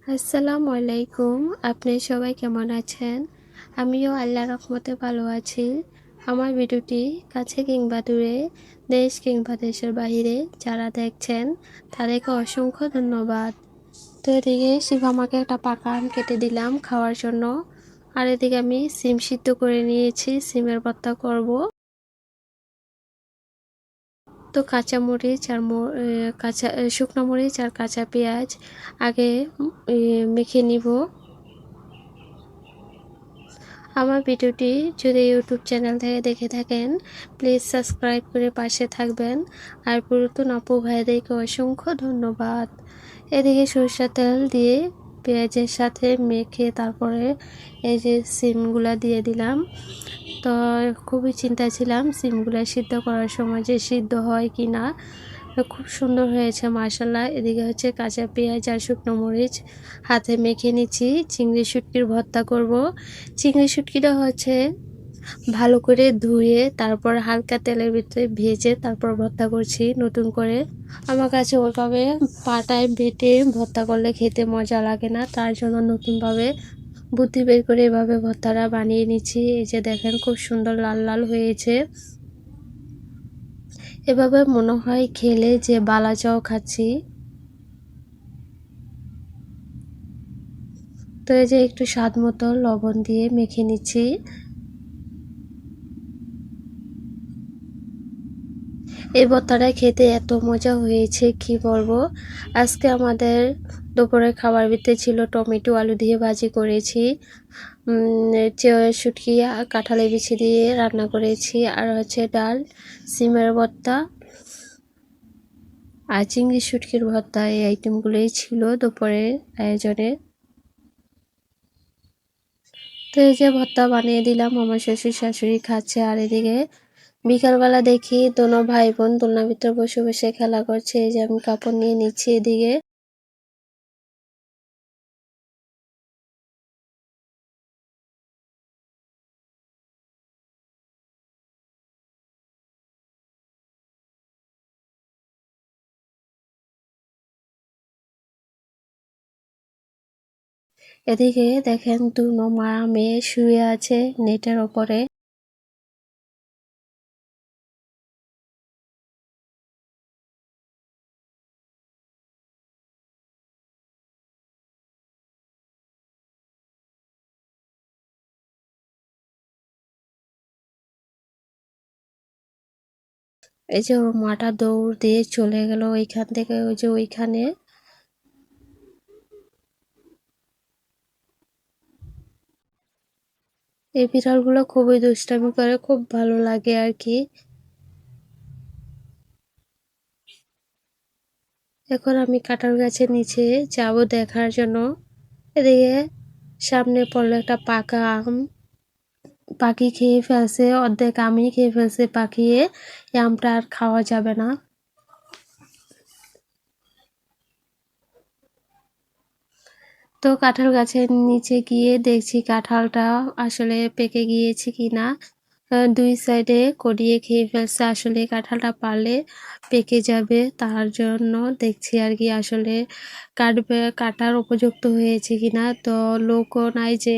আসসালামু আলাইকুম। আপনি সবাই কেমন আছেন? আমিও আল্লাহর রহমতে ভালো আছি। আমার ভিডিওটি কাছে কিংবা দূরে, দেশ কিংবা দেশের বাহিরে যারা দেখছেন তাদেরকে অসংখ্য ধন্যবাদ। তো এদিকে শিব আমাকে একটা পাকা আম কেটে দিলাম খাওয়ার জন্য। আর এদিকে আমি সিম সিদ্ধ করে নিয়েছি, সিমের ভর্তা করব। তো কাঁচামরিচ আর শুকনো মরিচ আর কাঁচা পেঁয়াজ আগে মেখে নিব। আমার ভিডিওটি যদি ইউটিউব চ্যানেল থেকে দেখে থাকেন প্লিজ সাবস্ক্রাইব করে পাশে থাকবেন। আর পুরাতন আপু ভাইদেরকে অসংখ্য ধন্যবাদ। এদিকে সরিষার তেল দিয়ে পেঁয়াজের সাথে মেখে তারপরে এই যে সিমগুলা দিয়ে দিলাম। তো খুবই চিন্তায় ছিলাম সিমগুলা সিদ্ধ করার সময় যে সিদ্ধ হয় কি না। খুব সুন্দর হয়েছে মাশাআল্লাহ। এদিকে হচ্ছে কাঁচা পেঁয়াজ আর শুকনো মরিচ হাতে মেখে নিচ্ছি। চিংড়ি শুটকির ভর্তা করব। চিংড়ি শুটকিটা হচ্ছে ভালো করে ধুয়ে তারপর হালকা তেলের ভিতরে ভেজে তারপর ভর্তা করছি নতুন করে। আমার কাছে ওইভাবে পাটায় বেটে ভর্তা করলে খেতে মজা লাগে না, তার জন্য নতুনভাবে বুদ্ধি বের করে এভাবে ভর্তাটা বানিয়ে নিচ্ছি। এই যে দেখেন খুব সুন্দর লাল লাল হয়েছে। এভাবে মনে হয় খেলে যে বালা চাও খাচ্ছি। তো এই যে একটু স্বাদ মতো লবণ দিয়ে মেখে নিচ্ছি। এই ভর্তাটা খেতে এত মজা হয়েছে কি বলবো। আজকে আমাদের দুপুরের খাবার ভিতরে ছিল টমেটো আলু দিয়ে ভাজি করেছি, শুটকি কাঁঠালের বিচি দিয়ে রান্না করেছি, আর হচ্ছে ডাল, সিমের ভর্তা আর চিংড়ি শুটকির ভর্তা। এই আইটেমগুলোই ছিল দুপুরের আয়োজনে। তো এই যে ভর্তা বানিয়ে দিলাম, আমার শ্বশুর শাশুড়ি খাচ্ছে। আর এদিকে বিকালবেলা দেখি দোনো ভাই বোন দোলনার ভিতরে বসে বসে খেলা করছে। এই যে আমি কাপড় নিয়ে নিচ্ছি এদিকে। এদিকে দেখেন দুনো মা মেয়ে শুয়ে আছে নেটের ওপরে। এই যে ওর মাটা দৌড় দিয়ে চলে গেল ওইখান থেকে ওই যে ওইখানে। এই বিড়ালগুলো খুবই দুষ্টামি করে, খুব ভালো লাগে আর কি। এখন আমি কাঁঠাল গাছের নিচে যাব দেখার জন্য। এদিকে সামনে পড়লো একটা পাকা আম, পাখি খেয়ে ফেলছে, অর্ধেক আমি খেয়ে ফেলছে পাখিয়ে। এই আমটা আর খাওয়া যাবে না। তো কাঁঠাল গাছের নিচে গিয়ে দেখছি কাঁঠালটা আসলে পেকে গিয়েছে কিনা। দুই সাইডে করিয়ে খেয়ে ফেলছে, আসলে কাঁঠালটা পারলে পেকে যাবে, তার জন্য দেখছি আর কি আসলে কাটার উপযুক্ত হয়েছে কিনা। তো লোকও নাই যে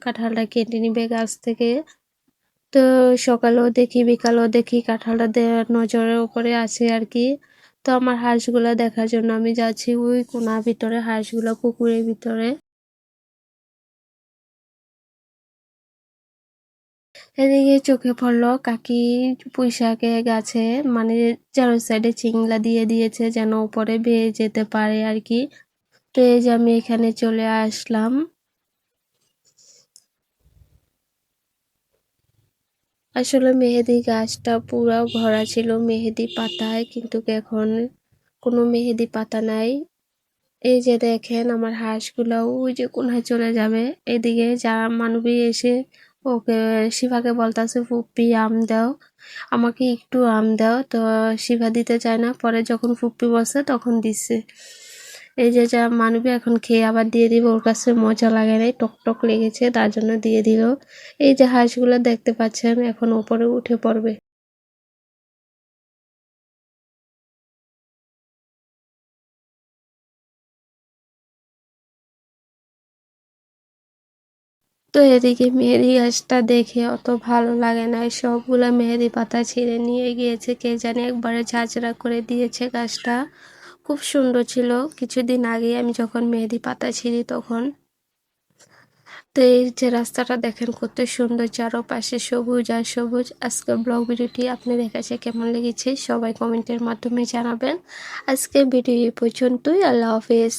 কাঁঠালটা কেটে নিবে গাছ থেকে। তো সকালেও দেখি বিকালেও দেখি কাঁঠালটা নজরের উপরে আছে আর কি। তো আমার হাঁসগুলা দেখার জন্য আমি যাচ্ছি ওই কোনার ভিতরে, হাঁসগুলা পুকুরের ভিতরে। এদিকে চোখে পড়লো কাকি পুঁইশাকে গাছে মানে চারোর সাইডে চিংলা দিয়ে দিয়েছে যেন উপরে বেয়ে যেতে পারে আর কি। তো এই যে আমি এখানে চলে আসলাম। আসলে মেহেদি গাছটা পুরো ভরা ছিল মেহেদি পাতায়, কিন্তু এখন কোনো মেহেদি পাতা নাই। এই যে দেখেন আমার হাঁসগুলো ওই যে কোনায় চলে যাবে। এদিকে যারা মানবী এসে ওকে শিফাকে বলতেছে ফুপ্পি আম দাও, আমাকে একটু আম দাও। তো শিফা দিতে চায় না, পরে যখন ফুপ্পি বসে তখন দিচ্ছে। এই যে যা মানবী এখন খেয়ে আবার দিয়ে দিব, ওর কাছে মজা লাগে নাই, টক টক লেগেছে তার জন্য দিয়ে দিল। এই যে হাঁসগুলো দেখতে পাচ্ছেন এখন উপরে উঠে পড়বে। তো এদিকে মেহেদি গাছটা দেখে অত ভালো লাগে না, সবগুলো মেহেদি পাতা ছিঁড়ে নিয়ে গিয়েছে, কে জানে একবারে ঝাঁঝরা করে দিয়েছে গাছটা। খুব সুন্দর ছিল কিছুদিন আগে আমি যখন মেহেদি পাতা ছিঁড়ি তখন। তো এই যে রাস্তাটা দেখেন কত সুন্দর, চারপাশে সবুজ আর সবুজ। আজকের ব্লগ ভিডিওটি আপনাদের কাছে কেমন লেগেছে সবাই কমেন্টের মাধ্যমে জানাবেন। আজকের ভিডিও এই পর্যন্তই, আল্লাহ হাফেজ।